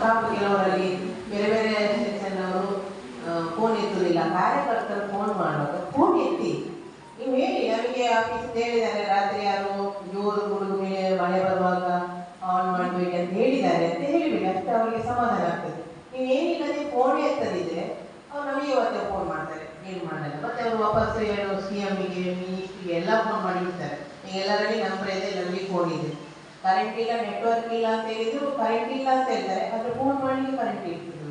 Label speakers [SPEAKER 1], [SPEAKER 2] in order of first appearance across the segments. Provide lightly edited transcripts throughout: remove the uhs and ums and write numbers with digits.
[SPEAKER 1] Staff ಕೆಲವರಲ್ಲಿ ಬೇರೆ ಬೇರೆ ಸೆಕ್ಷನ್ ಅವರು ಫೋನ್ ಎತ್ತುವುದಿಲ್ಲ. ಕಾರ್ಯಕರ್ತರು ಫೋನ್ ಮಾಡುವಾಗ ಫೋನ್ ಎತ್ತಿ ನೀವು ಹೇಳಿ, ನಮಗೆ ಆಫೀಸ್ ಹೇಳಿದ್ದಾರೆ ರಾತ್ರಿ ಯಾರು ಜೋರು ಗುಡುಗು ಮಳೆ ಬರುವಾಗ ಆನ್ ಮಾಡಬೇಡಿ ಅಂತ ಹೇಳಿದ್ದಾರೆ ಅಂತ ಹೇಳಿಬಿಡಿ, ಅಷ್ಟೇ ಅವರಿಗೆ ಸಮಾಧಾನ ಆಗ್ತದೆ. ನೀವು ಏನಿಲ್ಲದೆ ಫೋನ್ ಎತ್ತದಿದ್ರೆ ಅವ್ರು ನಮಗೆ ಇವತ್ತೇ ಫೋನ್ ಮಾಡ್ತಾರೆ, ಏನು ಮಾಡಲ್ಲ. ಮತ್ತೆ ಅವರು ವಾಪಸ್ ಏನು CMಗೆ ಮಿನಿಸ್ಟ್ರಿಗೆ ಎಲ್ಲ ಫೋನ್ ಮಾಡಿ ಬಿಡ್ತಾರೆ. ಈಗ ಎಲ್ಲರಲ್ಲಿ ನಂಬರ್ ಇದೆ, ಎಲ್ಲರಲ್ಲಿ ಫೋನ್ ಇದೆ. ಕರೆಂಟ್ ಇಲ್ಲ, ನೆಟ್ವರ್ಕ್ ಇಲ್ಲ ಅಂತ ಹೇಳಿದ್ರು ಕರೆಂಟ್ ಇಲ್ಲ ಅಂತ ಹೇಳ್ತಾರೆ, ಆದರೆ ಫೋನ್ ಮಾಡಲಿಕ್ಕೆ ಕರೆಂಟ್ ಇರ್ತದೆ.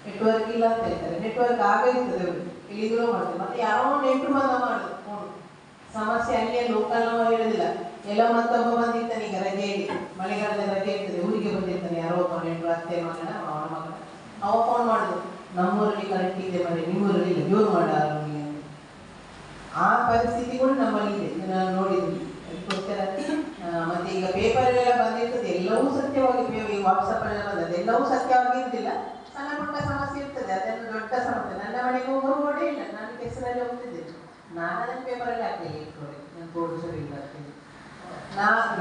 [SPEAKER 1] ನೆಟ್ವರ್ಕ್ ಇಲ್ಲ ಅಂತ ಹೇಳ್ತಾರೆ, ನೆಟ್ವರ್ಕ್ ಆಗ ಇರ್ತದೆ, ಅವರು ಇಲ್ಲಿದ್ರು ಮಾಡ್ತಾರೆ. ಮತ್ತೆ ಯಾವ ನೆಂಟರು ಬಂದ ಮಾಡೋದು ಫೋನ್ ಸಮಸ್ಯೆ. ಅಲ್ಲಿಯೇ ಲೋಕಲ್ ನಾವು ಹೇಳೋದಿಲ್ಲ, ಎಲ್ಲೋ ಮತ್ತೊಬ್ಬ ಬಂದಿರ್ತಾನೆ, ಈಗ ರಜೆ ಮಳೆಗಾಲದ ರಜೆ ಇರ್ತದೆ, ಊರಿಗೆ ಬಂದಿರ್ತಾನೆ ಯಾರೋ ಒಬ್ಬ ನೆಂಟರು, ಅತ್ತೆ ಮಗನ ಅವನ ಮಗನ, ಅವ ಫೋನ್ ಮಾಡೋದು, ನಮ್ಮೂರಲ್ಲಿ ಕರೆಂಟ್ ಇದೆ ಮನೆ, ನಿಮ್ಮೂರಲ್ಲಿ ಇಲ್ಲ, ಜೋರು ಮಾಡ. ಆ ಪರಿಸ್ಥಿತಿ ಕೂಡ ನಮ್ಮಲ್ಲಿ ಇದೆ, ನಾನು ನೋಡಿದ್ವಿ. ಅದಕ್ಕೋಸ್ಕರ ಮತ್ತೆ ಈಗ ಪೇಪರಲ್ಲೆಲ್ಲ ಬಂದಿರ್ತದೆ, ಎಲ್ಲವೂ ಸತ್ಯವಾಗಿ ಈ ವಾಟ್ಸಪ್ಪಲ್ಲೆಲ್ಲ ಬಂದದ್ದು ಎಲ್ಲವೂ ಸತ್ಯವಾಗಿರ್ತಿಲ್ಲ. ಸಣ್ಣ ಪುಟ್ಟ ಸಮಸ್ಯೆ ಇರ್ತದೆ, ಅದನ್ನು ದೊಡ್ಡ ಸಮಸ್ಯೆ. ನನ್ನ ಮನೆಗೆ ಹೋಗುವ ರೋಡೇ ಇಲ್ಲ, ನಾನು ಕೆಸರಲ್ಲಿ ಹೋಗ್ತಿದ್ದೆ, ನಾನು ಅದನ್ನು ಪೇಪರಲ್ಲಿ ಹಾಕ್ತೀನಿ ಇಟ್ಕೊಳ್ಳಿ, ನಾನು ರೋಡ್ ಸರಿ ಇಲ್ಲ ಆಗ್ತೀನಿ.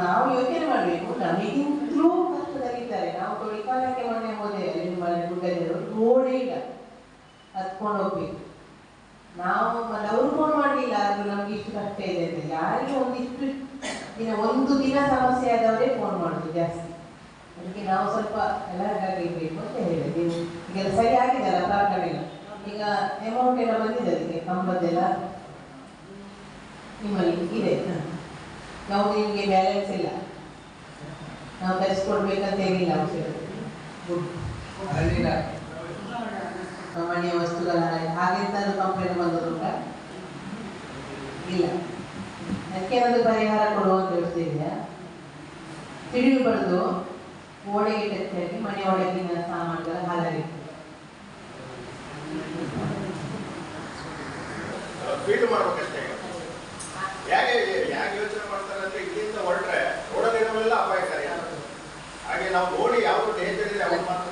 [SPEAKER 1] ನಾವು ಯೋಚನೆ ಮಾಡಬೇಕು, ನಮಗಿಂತಲೂ ಕಷ್ಟದಲ್ಲಿದ್ದಾರೆ. ನಾವು ತೊಳಿಕಾಲಕ್ಕೆ ಮೊನ್ನೆ ಹೋದೆ, ಅಲ್ಲಿ ಮನೆ ಗುಡ್ಡದವರು ರೋಡೇ ಇಲ್ಲ, ಹತ್ಕೊಂಡು ಹೋಗ್ಬೇಕು ನಾವು. ಮತ್ತೆ ಅವರು ಫೋನ್ ಮಾಡಲಿಲ್ಲ, ಆದರೂ ನಮ್ಗೆ ಇಷ್ಟು ಕಷ್ಟ ಇದೆ ಅಂತ. ಯಾರಿಗೆ ಒಂದಿಷ್ಟು ಒಂದು ದಿನ ಸಮಸ್ಯೆ ಆದವರೇ ಫೋನ್ ಮಾಡೋದು ಜಾಸ್ತಿ. ಅದಕ್ಕೆ ನಾವು ಸ್ವಲ್ಪ ಎಲ್ಲರಿಗಾಗಿರ್ಬೇಕು ಅಂತ ಹೇಳಿದೆ. ಈಗ ಸರಿ ಆಗಿದೆಲ್ಲ ಪ್ರಾಬ್ಲಮ್ ಇಲ್ಲ. ಈಗ ಅಮೌಂಟ್ ಎಲ್ಲ ಬಂದಿದೆ, ಅದಕ್ಕೆ ಕಂಬದ್ದೆಲ್ಲ ನಿಮ್ಮಲ್ಲಿ ಇದೆ. ಯಾವುದು ನಿಮಗೆ ಬ್ಯಾಲೆನ್ಸ್ ಇಲ್ಲ, ನಾವು ತರಿಸ್ಕೊಡ್ಬೇಕಂತ ಏನಿಲ್ಲ. ಮನೆಯ ವಸ್ತುಗಳ ಹಾಗೆಂತಾದ್ರೂ ಕಂಪ್ಲೇಂಟ್ ಬಂದದುಂಟ ಇಲ್ಲ. ಅದಕ್ಕೆ ಒಂದು ಪರಿಹಾರ ಕೊಡುವಂತ ಹೇಳ್ತಿದ್ದೆ. ಸಿಡಿಲು ಬಡ್ದು ಓಡೆಗೆ ಟಚ್ ಆಗಿ ಮನೆ ಒಳಗಿನ ಸಾಮಾನುಗಳ ಹಾಳಾಗಿತ್ತು.
[SPEAKER 2] ಫೀಲ್ಡ್ ಮಾಡ್ಬೇಕಷ್ಟೇ. ಹೇಗೆ ಯೋಚನೆ ಮಾಡ್ತಾರೆ ಅಂದ್ರೆ, ಇಲ್ಲಿಂದ ಹೊರಟ್ರೆ ರೋಡಲ್ಲಿರೋವೆಲ್ಲ ಅಪಾಯಕಾರಿ. ಹಾಗೆ ನಾವು ನೋಡಿ ಯಾವುದು ಡೇಂಜರ್ ಇದೆ ಅವ್ರು ಮಾತ್ರ